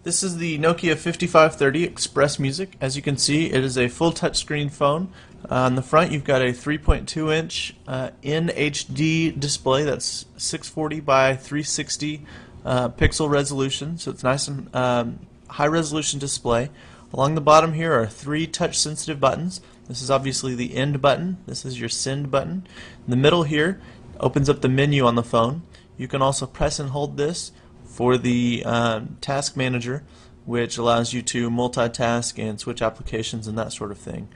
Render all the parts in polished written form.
This is the Nokia 5530 Express Music. As you can see, it is a full touchscreen phone. On the front, you've got a 3.2-inch NHD display that's 640 by 360 pixel resolution, so it's nice and high-resolution display. Along the bottom here are three touch-sensitive buttons. This is obviously the end button. This is your send button. In the middle here opens up the menu on the phone. You can also press and hold this for the task manager, which allows you to multitask and switch applications and that sort of thing.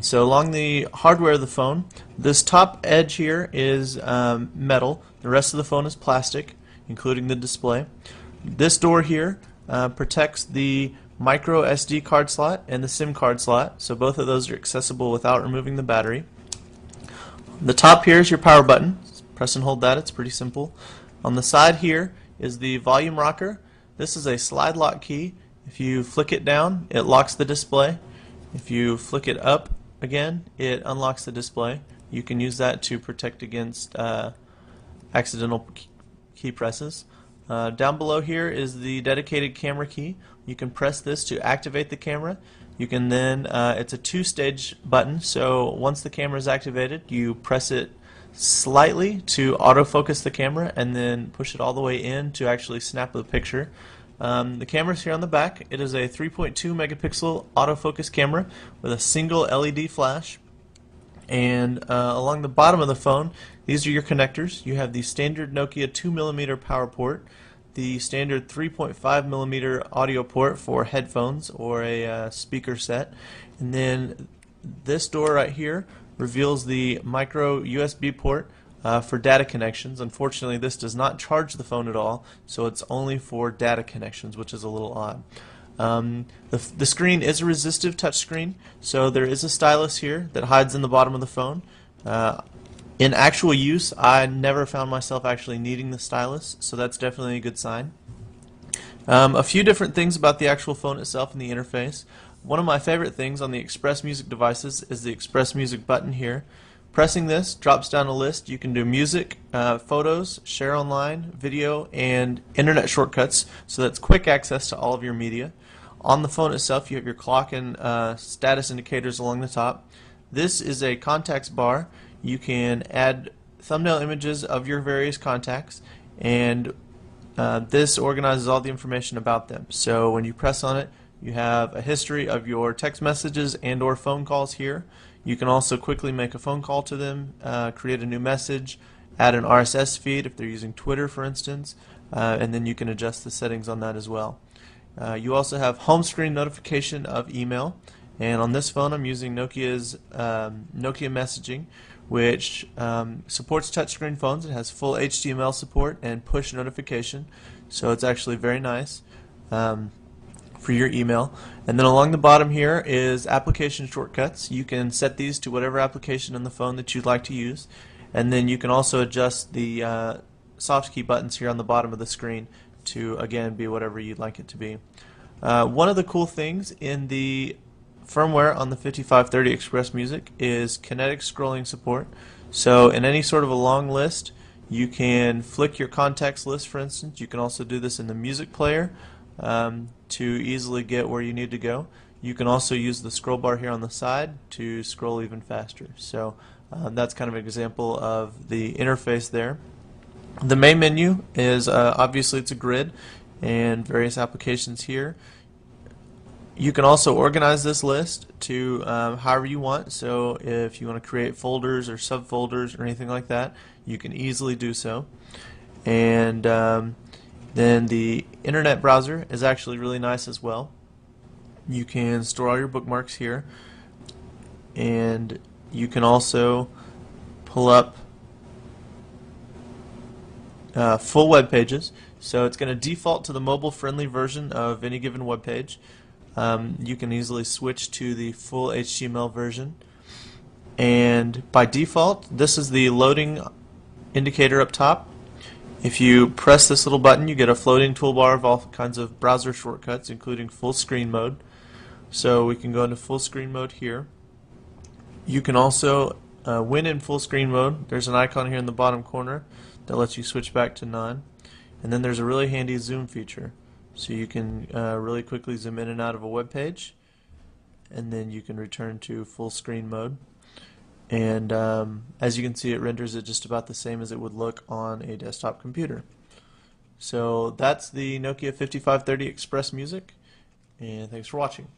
So along the hardware of the phone, this top edge here is metal. The rest of the phone is plastic, including the display. This door here protects the micro SD card slot and the SIM card slot, so both of those are accessible without removing the battery. The top here is your power button. Press and hold that, it's pretty simple. On the side here is the volume rocker. This is a slide lock key. If you flick it down, it locks the display. If you flick it up again, it unlocks the display. You can use that to protect against accidental key presses. Down below here is the dedicated camera key. You can press this to activate the camera. You can then, it's a two-stage button, so once the camera is activated, you press it slightly to autofocus the camera and then push it all the way in to actually snap the picture. The camera's here on the back. It is a 3.2 megapixel autofocus camera with a single LED flash. And along the bottom of the phone, these are your connectors. You have the standard Nokia 2mm power port, the standard 3.5mm audio port for headphones or a speaker set, and then this door right here reveals the micro USB port for data connections. Unfortunately, this does not charge the phone at all, so it's only for data connections, which is a little odd. The screen is a resistive touchscreen, so there is a stylus here that hides in the bottom of the phone. In actual use, I never found myself actually needing the stylus, so that's definitely a good sign. A few different things about the actual phone itself and the interface. One of my favorite things on the Express Music devices is the Express Music button here. Pressing this drops down a list. You can do music, photos, share online, video, and internet shortcuts, so that's quick access to all of your media. On the phone itself, you have your clock and status indicators along the top. This is a contacts bar. You can add thumbnail images of your various contacts, and this organizes all the information about them. So when you press on it, you have a history of your text messages and or phone calls here. You can also quickly make a phone call to them, create a new message, add an RSS feed if they're using Twitter, for instance, and then you can adjust the settings on that as well. You also have home screen notification of email, and on this phone I'm using Nokia's Nokia Messaging, which supports touchscreen phones. It has full HTML support and push notification, so it's actually very nice for your email. And then along the bottom here is application shortcuts. You can set these to whatever application on the phone that you'd like to use, and then you can also adjust the soft key buttons here on the bottom of the screen to again be whatever you'd like it to be. One of the cool things in the firmware on the 5530 Express Music is kinetic scrolling support. So in any sort of a long list, you can flick your contacts list, for instance. You can also do this in the music player to easily get where you need to go. You can also use the scroll bar here on the side to scroll even faster. So that's kind of an example of the interface there. The main menu is obviously it's a grid and various applications here. You can also organize this list to however you want. So if you want to create folders or subfolders or anything like that, you can easily do so. And then the internet browser is actually really nice as well. You can store all your bookmarks here, and you can also pull up full web pages. So it's going to default to the mobile-friendly version of any given web page. You can easily switch to the full HTML version, and by default this is the loading indicator up top. If you press this little button, you get a floating toolbar of all kinds of browser shortcuts, including full screen mode. So we can go into full screen mode here. You can also, when in full screen mode, there's an icon here in the bottom corner that lets you switch back to none. And then there's a really handy zoom feature. So you can really quickly zoom in and out of a web page, and then you can return to full screen mode. And as you can see, it renders it just about the same as it would look on a desktop computer. So that's the Nokia 5530 Express Music, and thanks for watching.